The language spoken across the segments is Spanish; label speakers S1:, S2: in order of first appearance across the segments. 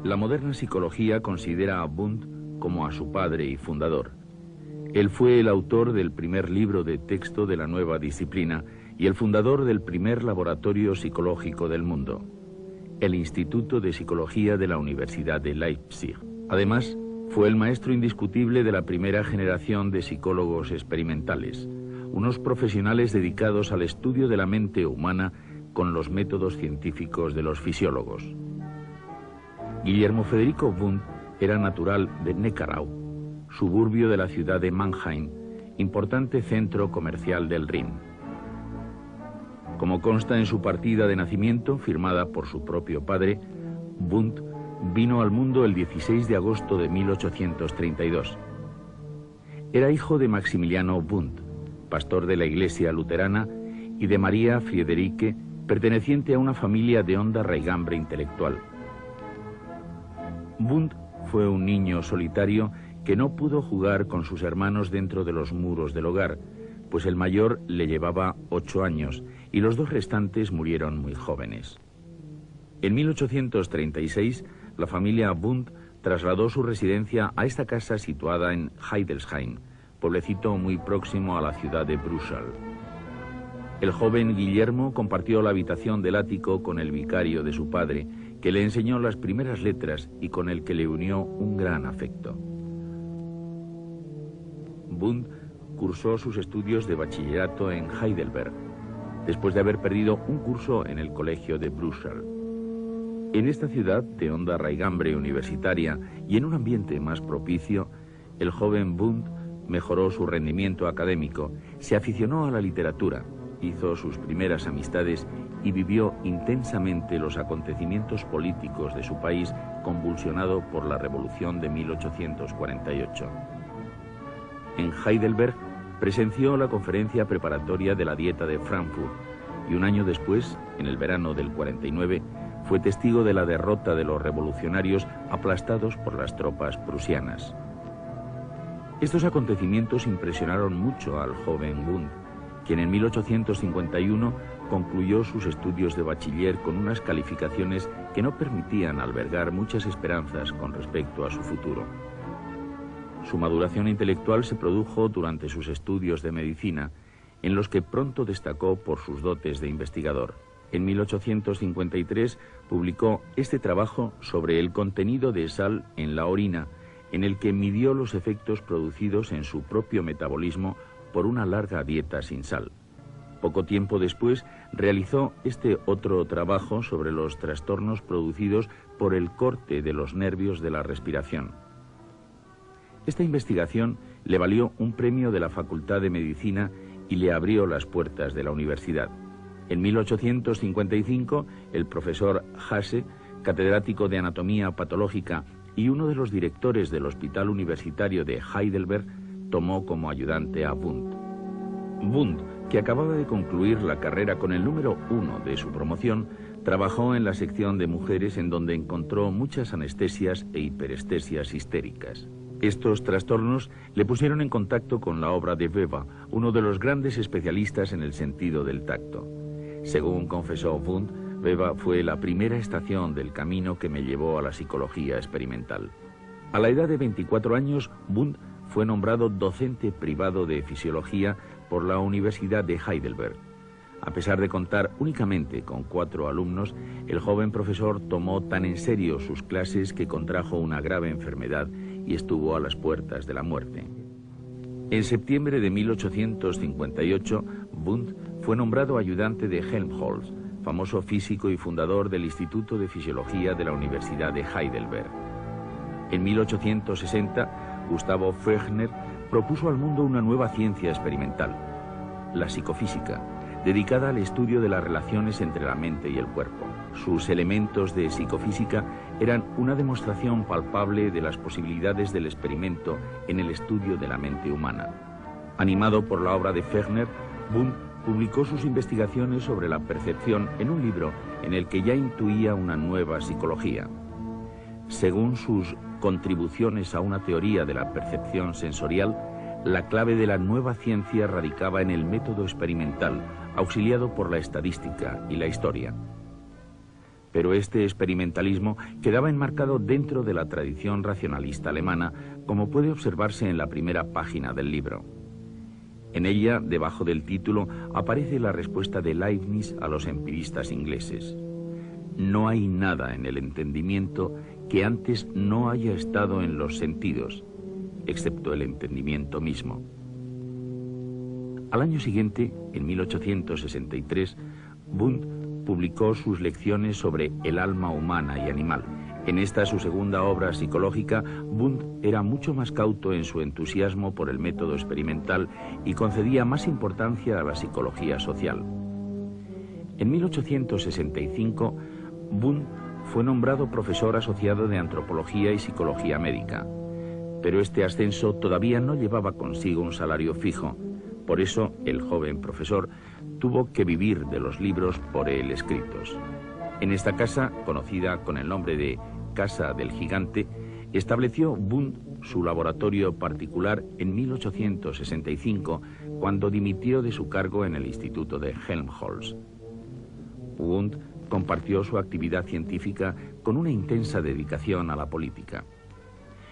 S1: La moderna psicología considera a Wundt como a su padre y fundador. Él fue el autor del primer libro de texto de la nueva disciplina y el fundador del primer laboratorio psicológico del mundo, el Instituto de Psicología de la Universidad de Leipzig. Además, fue el maestro indiscutible de la primera generación de psicólogos experimentales, unos profesionales dedicados al estudio de la mente humana con los métodos científicos de los fisiólogos. Guillermo Federico Wundt era natural de Neckarau, suburbio de la ciudad de Mannheim, importante centro comercial del Rin. Como consta en su partida de nacimiento, firmada por su propio padre, Wundt vino al mundo el 16 de agosto de 1832. Era hijo de Maximiliano Wundt, pastor de la iglesia luterana, y de María Friederike, perteneciente a una familia de honda raigambre intelectual. Wundt fue un niño solitario que no pudo jugar con sus hermanos dentro de los muros del hogar, pues el mayor le llevaba 8 años y los 2 restantes murieron muy jóvenes. En 1836, la familia Wundt trasladó su residencia a esta casa situada en Heidelsheim, pueblecito muy próximo a la ciudad de Bruchsal. El joven Guillermo compartió la habitación del ático con el vicario de su padre, que le enseñó las primeras letras y con el que le unió un gran afecto. Wundt cursó sus estudios de bachillerato en Heidelberg, después de haber perdido un curso en el colegio de Bruchsal. En esta ciudad de honda raigambre universitaria y en un ambiente más propicio, el joven Wundt mejoró su rendimiento académico, se aficionó a la literatura, hizo sus primeras amistades y vivió intensamente los acontecimientos políticos de su país convulsionado por la Revolución de 1848. En Heidelberg presenció la conferencia preparatoria de la Dieta de Frankfurt y un año después, en el verano del 49, fue testigo de la derrota de los revolucionarios aplastados por las tropas prusianas. Estos acontecimientos impresionaron mucho al joven Wundt, quien en 1851 concluyó sus estudios de bachiller con unas calificaciones que no permitían albergar muchas esperanzas con respecto a su futuro. Su maduración intelectual se produjo durante sus estudios de medicina, en los que pronto destacó por sus dotes de investigador. En 1853 publicó este trabajo sobre el contenido de sal en la orina, en el que midió los efectos producidos en su propio metabolismo por una larga dieta sin sal. Poco tiempo después realizó este otro trabajo sobre los trastornos producidos por el corte de los nervios de la respiración. Esta investigación le valió un premio de la Facultad de Medicina y le abrió las puertas de la universidad. En 1855, el profesor Hasse, catedrático de anatomía patológica y uno de los directores del Hospital Universitario de Heidelberg, tomó como ayudante a Wundt. Wundt, que acababa de concluir la carrera con el número 1 de su promoción, trabajó en la sección de mujeres en donde encontró muchas anestesias e hiperestesias histéricas. Estos trastornos le pusieron en contacto con la obra de Weber, uno de los grandes especialistas en el sentido del tacto. Según confesó Wundt, Weber fue la primera estación del camino que me llevó a la psicología experimental. A la edad de 24 años, Wundt fue nombrado docente privado de fisiología por la Universidad de Heidelberg. A pesar de contar únicamente con 4 alumnos, el joven profesor tomó tan en serio sus clases que contrajo una grave enfermedad y estuvo a las puertas de la muerte. En septiembre de 1858, Wundt fue nombrado ayudante de Helmholtz, famoso físico y fundador del Instituto de Fisiología de la Universidad de Heidelberg. En 1860, Gustavo Fechner propuso al mundo una nueva ciencia experimental, la psicofísica, dedicada al estudio de las relaciones entre la mente y el cuerpo. Sus elementos de psicofísica eran una demostración palpable de las posibilidades del experimento en el estudio de la mente humana. Animado por la obra de Fechner, Wundt publicó sus investigaciones sobre la percepción en un libro en el que ya intuía una nueva psicología. Según sus contribuciones a una teoría de la percepción sensorial, la clave de la nueva ciencia radicaba en el método experimental, auxiliado por la estadística y la historia. Pero este experimentalismo quedaba enmarcado dentro de la tradición racionalista alemana, como puede observarse en la primera página del libro. En ella, debajo del título, aparece la respuesta de Leibniz a los empiristas ingleses. No hay nada en el entendimiento que antes no haya estado en los sentidos, excepto el entendimiento mismo. Al año siguiente, en 1863, Wundt publicó sus lecciones sobre el alma humana y animal. En esta, su segunda obra psicológica, Wundt era mucho más cauto en su entusiasmo por el método experimental y concedía más importancia a la psicología social. En 1865, Wundt fue nombrado profesor asociado de antropología y psicología médica, pero este ascenso todavía no llevaba consigo un salario fijo. Por eso, el joven profesor tuvo que vivir de los libros por él escritos. En esta casa, conocida con el nombre de Casa del Gigante, estableció Wundt su laboratorio particular en 1865, cuando dimitió de su cargo en el Instituto de Helmholtz. Wundt compartió su actividad científica con una intensa dedicación a la política.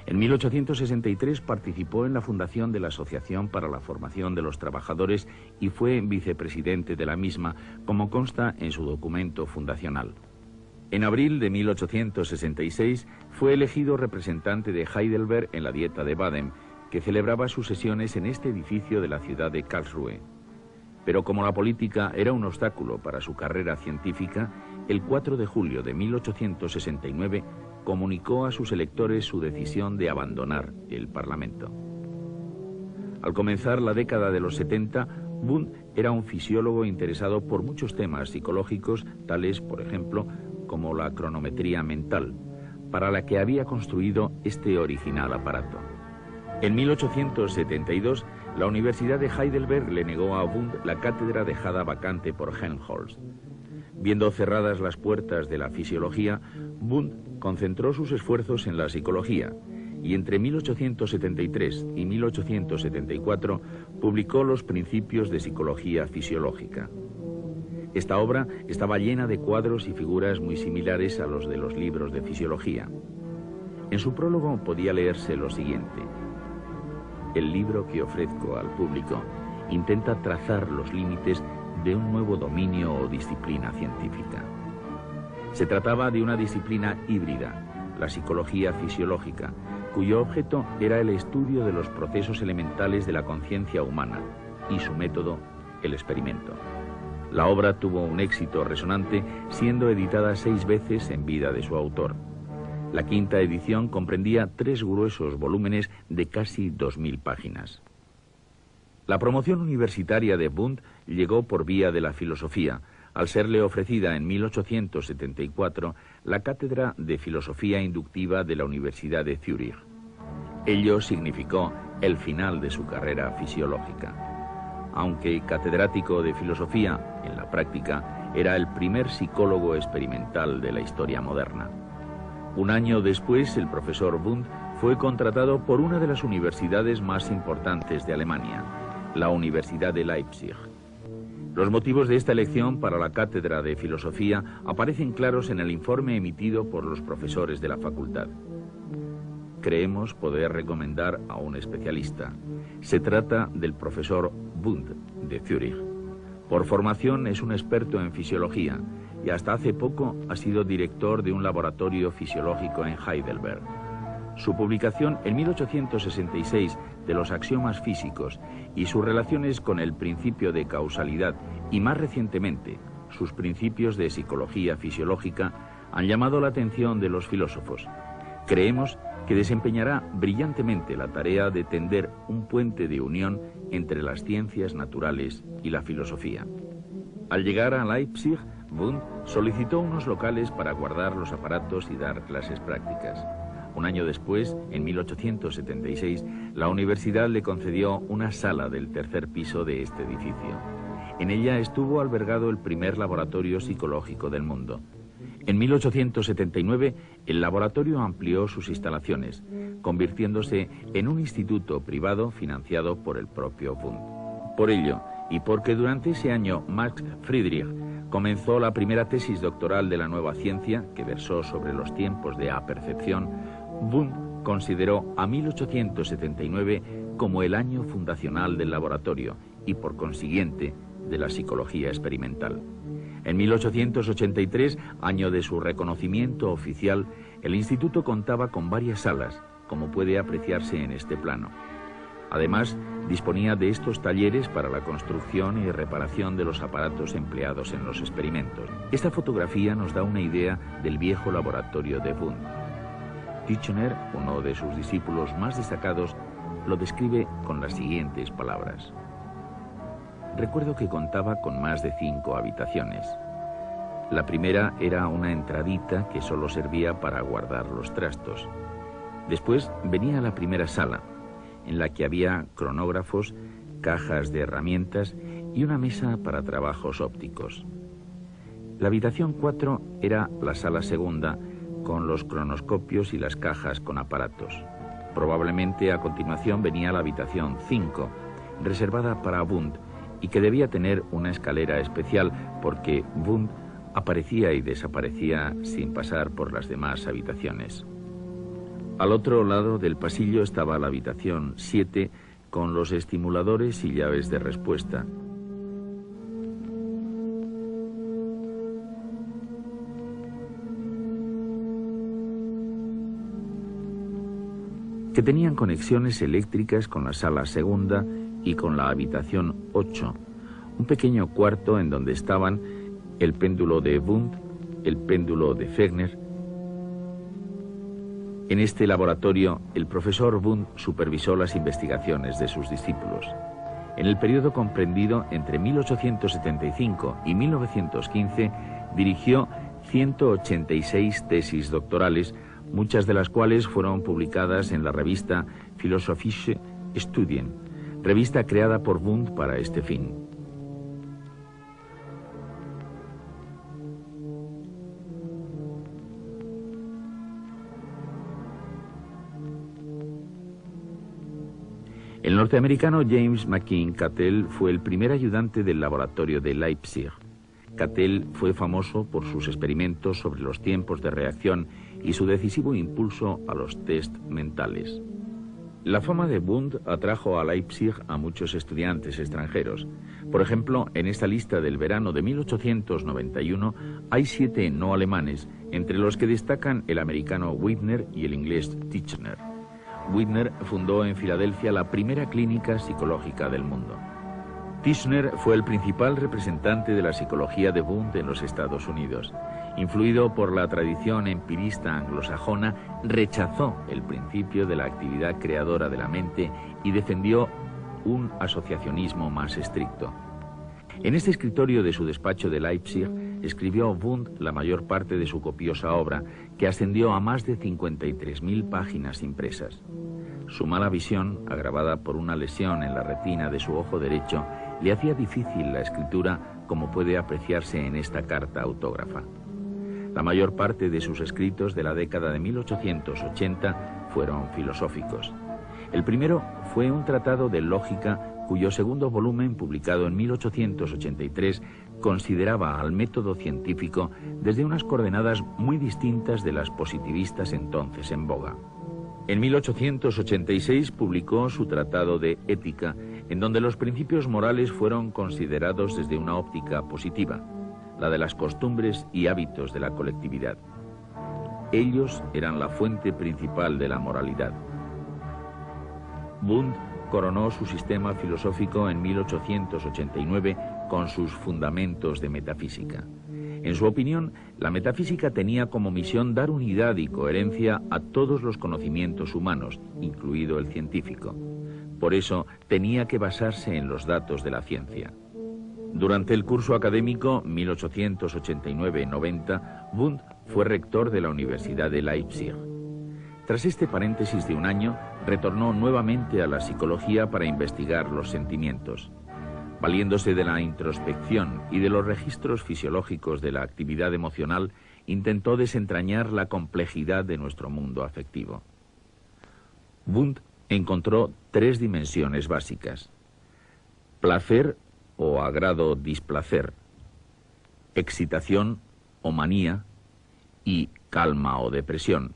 S1: En 1863 participó en la fundación de la Asociación para la Formación de los Trabajadores y fue vicepresidente de la misma, como consta en su documento fundacional. En abril de 1866 fue elegido representante de Heidelberg en la Dieta de Baden, que celebraba sus sesiones en este edificio de la ciudad de Karlsruhe. Pero como la política era un obstáculo para su carrera científica, el 4 de julio de 1869 comunicó a sus electores su decisión de abandonar el Parlamento. Al comenzar la década de los 70, Wundt era un fisiólogo interesado por muchos temas psicológicos, tales, por ejemplo, como la cronometría mental, para la que había construido este original aparato. En 1872, la Universidad de Heidelberg le negó a Wundt la cátedra dejada vacante por Helmholtz. Viendo cerradas las puertas de la fisiología, Wundt concentró sus esfuerzos en la psicología y entre 1873 y 1874 publicó los Principios de Psicología Fisiológica. Esta obra estaba llena de cuadros y figuras muy similares a los de los libros de fisiología. En su prólogo podía leerse lo siguiente: el libro que ofrezco al público intenta trazar los límites de un nuevo dominio o disciplina científica. Se trataba de una disciplina híbrida, la psicología fisiológica, cuyo objeto era el estudio de los procesos elementales de la conciencia humana y su método, el experimento. La obra tuvo un éxito resonante, siendo editada 6 veces en vida de su autor. La quinta edición comprendía 3 gruesos volúmenes de casi 2000 páginas. La promoción universitaria de Wundt llegó por vía de la filosofía, al serle ofrecida en 1874 la cátedra de filosofía inductiva de la Universidad de Zúrich. Ello significó el final de su carrera fisiológica. Aunque catedrático de filosofía, en la práctica era el primer psicólogo experimental de la historia moderna. Un año después, el profesor Wundt fue contratado por una de las universidades más importantes de Alemania, la Universidad de Leipzig. Los motivos de esta elección para la cátedra de filosofía aparecen claros en el informe emitido por los profesores de la facultad. Creemos poder recomendar a un especialista. Se trata del profesor Wundt, de Zúrich. Por formación es un experto en fisiología y hasta hace poco ha sido director de un laboratorio fisiológico en Heidelberg. Su publicación en 1866 de los axiomas físicos y sus relaciones con el principio de causalidad y más recientemente sus principios de psicología fisiológica han llamado la atención de los filósofos. Creemos que desempeñará brillantemente la tarea de tender un puente de unión entre las ciencias naturales y la filosofía. Al llegar a Leipzig, Wundt solicitó unos locales para guardar los aparatos y dar clases prácticas. Un año después, en 1876, la universidad le concedió una sala del tercer piso de este edificio. En ella estuvo albergado el primer laboratorio psicológico del mundo. En 1879, el laboratorio amplió sus instalaciones, convirtiéndose en un instituto privado financiado por el propio Wundt. Por ello, y porque durante ese año Max Friedrich comenzó la primera tesis doctoral de la nueva ciencia, que versó sobre los tiempos de apercepción, Wundt consideró a 1879 como el año fundacional del laboratorio y, por consiguiente, de la psicología experimental. En 1883, año de su reconocimiento oficial, el instituto contaba con varias salas, como puede apreciarse en este plano. Además, disponía de estos talleres para la construcción y reparación de los aparatos empleados en los experimentos. Esta fotografía nos da una idea del viejo laboratorio de Wundt. Titchener, uno de sus discípulos más destacados, lo describe con las siguientes palabras. Recuerdo que contaba con más de 5 habitaciones. La primera era una entradita que solo servía para guardar los trastos. Después venía la primera sala, en la que había cronógrafos, cajas de herramientas y una mesa para trabajos ópticos. La habitación 4 era la sala segunda, con los cronoscopios y las cajas con aparatos. Probablemente a continuación venía la habitación 5, reservada para Wundt, y que debía tener una escalera especial porque Wundt aparecía y desaparecía sin pasar por las demás habitaciones. Al otro lado del pasillo estaba la habitación 7 con los estimuladores y llaves de respuesta. Que tenían conexiones eléctricas con la sala segunda y con la habitación 8, un pequeño cuarto en donde estaban el péndulo de Wundt, el péndulo de Fechner. En este laboratorio, el profesor Wundt supervisó las investigaciones de sus discípulos. En el periodo comprendido entre 1875 y 1915, dirigió 186 tesis doctorales, muchas de las cuales fueron publicadas en la revista Philosophische Studien, revista creada por Wundt para este fin. El norteamericano James McKean Cattell fue el primer ayudante del laboratorio de Leipzig. Cattell fue famoso por sus experimentos sobre los tiempos de reacción y su decisivo impulso a los test mentales. La fama de Wundt atrajo a Leipzig a muchos estudiantes extranjeros. Por ejemplo, en esta lista del verano de 1891 hay 7 no alemanes, entre los que destacan el americano Widner y el inglés Titchener. Widner fundó en Filadelfia la primera clínica psicológica del mundo. Titchener fue el principal representante de la psicología de Wundt en los Estados Unidos. Influido por la tradición empirista anglosajona, rechazó el principio de la actividad creadora de la mente y defendió un asociacionismo más estricto. En este escritorio de su despacho de Leipzig escribió Wundt la mayor parte de su copiosa obra, que ascendió a más de 53.000 páginas impresas. Su mala visión, agravada por una lesión en la retina de su ojo derecho, le hacía difícil la escritura, como puede apreciarse en esta carta autógrafa. La mayor parte de sus escritos de la década de 1880 fueron filosóficos. El primero fue un tratado de lógica cuyo segundo volumen, publicado en 1883, consideraba al método científico desde unas coordenadas muy distintas de las positivistas entonces en boga. En 1886 publicó su tratado de ética, en donde los principios morales fueron considerados desde una óptica positiva, la de las costumbres y hábitos de la colectividad. Ellos eran la fuente principal de la moralidad. Wundt coronó su sistema filosófico en 1889 con sus fundamentos de metafísica. En su opinión, la metafísica tenía como misión dar unidad y coherencia a todos los conocimientos humanos, incluido el científico. Por eso, tenía que basarse en los datos de la ciencia. Durante el curso académico 1889-90, Wundt fue rector de la Universidad de Leipzig. Tras este paréntesis de un año, retornó nuevamente a la psicología para investigar los sentimientos. Valiéndose de la introspección y de los registros fisiológicos de la actividad emocional, intentó desentrañar la complejidad de nuestro mundo afectivo. Wundt encontró 3 dimensiones básicas: placer o agrado-displacer, excitación o manía y calma o depresión.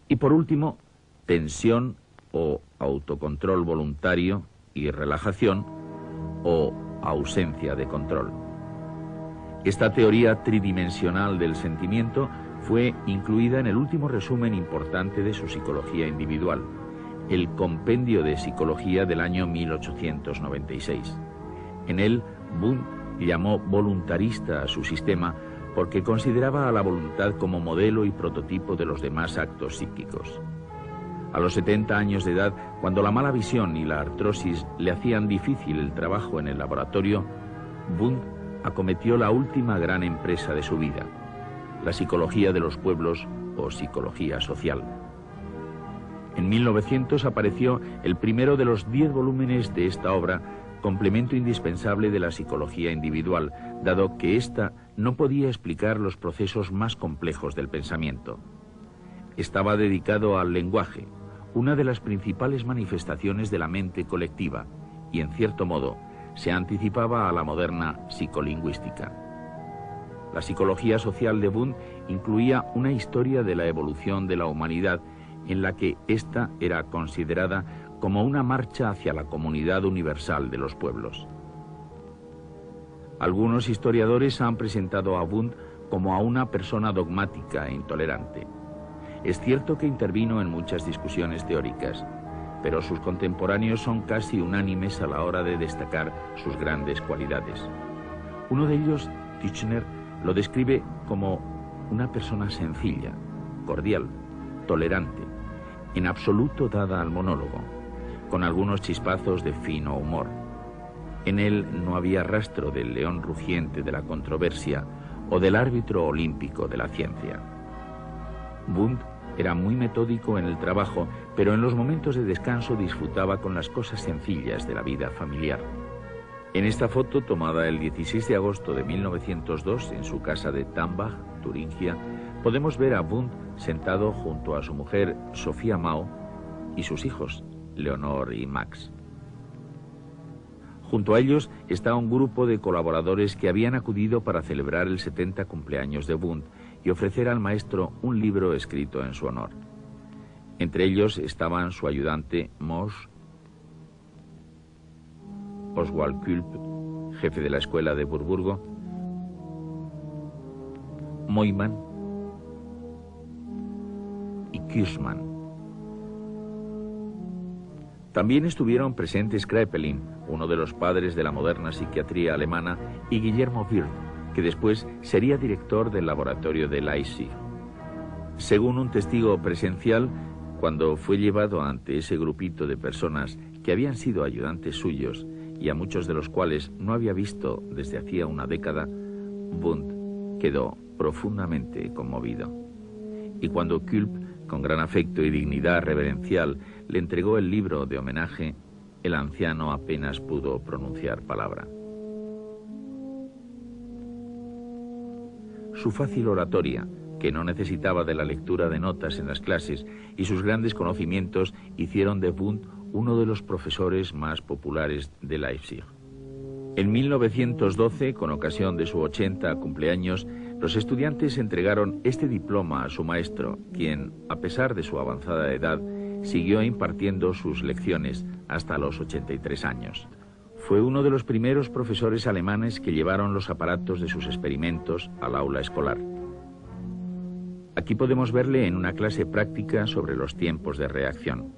S1: Y por último, tensión o autocontrol voluntario y relajación o ausencia de control. Esta teoría tridimensional del sentimiento fue incluida en el último resumen importante de su psicología individual, el Compendio de Psicología del año 1896. En él, Wundt llamó voluntarista a su sistema porque consideraba a la voluntad como modelo y prototipo de los demás actos psíquicos. A los 70 años de edad, cuando la mala visión y la artrosis le hacían difícil el trabajo en el laboratorio, Wundt acometió la última gran empresa de su vida, la psicología de los pueblos o psicología social. En 1900 apareció el primero de los 10 volúmenes de esta obra, complemento indispensable de la psicología individual, dado que ésta no podía explicar los procesos más complejos del pensamiento. Estaba dedicado al lenguaje, una de las principales manifestaciones de la mente colectiva, y en cierto modo se anticipaba a la moderna psicolingüística. La psicología social de Wundt incluía una historia de la evolución de la humanidad en la que ésta era considerada como una marcha hacia la comunidad universal de los pueblos. Algunos historiadores han presentado a Wundt como a una persona dogmática e intolerante. Es cierto que intervino en muchas discusiones teóricas, pero sus contemporáneos son casi unánimes a la hora de destacar sus grandes cualidades. Uno de ellos, Titchener, lo describe como una persona sencilla, cordial, tolerante, en absoluto dada al monólogo, con algunos chispazos de fino humor. En él no había rastro del león rugiente de la controversia o del árbitro olímpico de la ciencia. Wundt era muy metódico en el trabajo, pero en los momentos de descanso disfrutaba con las cosas sencillas de la vida familiar. En esta foto, tomada el 16 de agosto de 1902 en su casa de Tambach, Turingia, podemos ver a Wundt sentado junto a su mujer Sophia Mao y sus hijos, Leonor y Max. Junto a ellos está un grupo de colaboradores que habían acudido para celebrar el 70 cumpleaños de Wundt y ofrecer al maestro un libro escrito en su honor. Entre ellos estaban su ayudante Mosch, Oswald Kulp, jefe de la escuela de Burburgo, Neumann y Kirschmann. También estuvieron presentes Kraepelin, uno de los padres de la moderna psiquiatría alemana, y Guillermo Wirth, que después sería director del laboratorio de Leipzig. Según un testigo presencial, cuando fue llevado ante ese grupito de personas que habían sido ayudantes suyos y a muchos de los cuales no había visto desde hacía una década, Wundt quedó profundamente conmovido. Y cuando Kulp, con gran afecto y dignidad reverencial, le entregó el libro de homenaje, el anciano apenas pudo pronunciar palabra. Su fácil oratoria, que no necesitaba de la lectura de notas en las clases, y sus grandes conocimientos hicieron de Wundt uno de los profesores más populares de Leipzig. En 1912, con ocasión de su 80 cumpleaños, los estudiantes entregaron este diploma a su maestro, quien, a pesar de su avanzada edad, siguió impartiendo sus lecciones hasta los 83 años. Fue uno de los primeros profesores alemanes que llevaron los aparatos de sus experimentos al aula escolar. Aquí podemos verle en una clase práctica sobre los tiempos de reacción.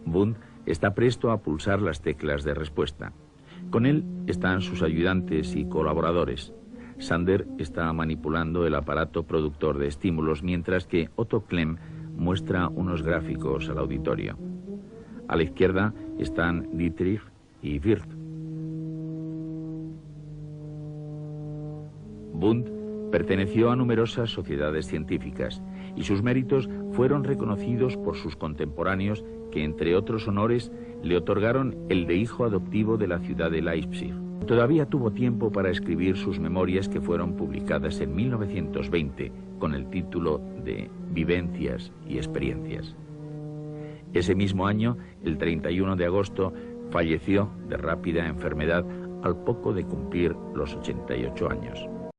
S1: Wundt está presto a pulsar las teclas de respuesta. Con él están sus ayudantes y colaboradores. Sander está manipulando el aparato productor de estímulos, mientras que Otto Klemm muestra unos gráficos al auditorio. A la izquierda están Dietrich y Wirth. Wundt perteneció a numerosas sociedades científicas y sus méritos fueron reconocidos por sus contemporáneos que, entre otros honores, le otorgaron el de hijo adoptivo de la ciudad de Leipzig. Todavía tuvo tiempo para escribir sus memorias, que fueron publicadas en 1920 con el título de Vivencias y Experiencias. Ese mismo año, el 31 de agosto, falleció de rápida enfermedad al poco de cumplir los 88 años.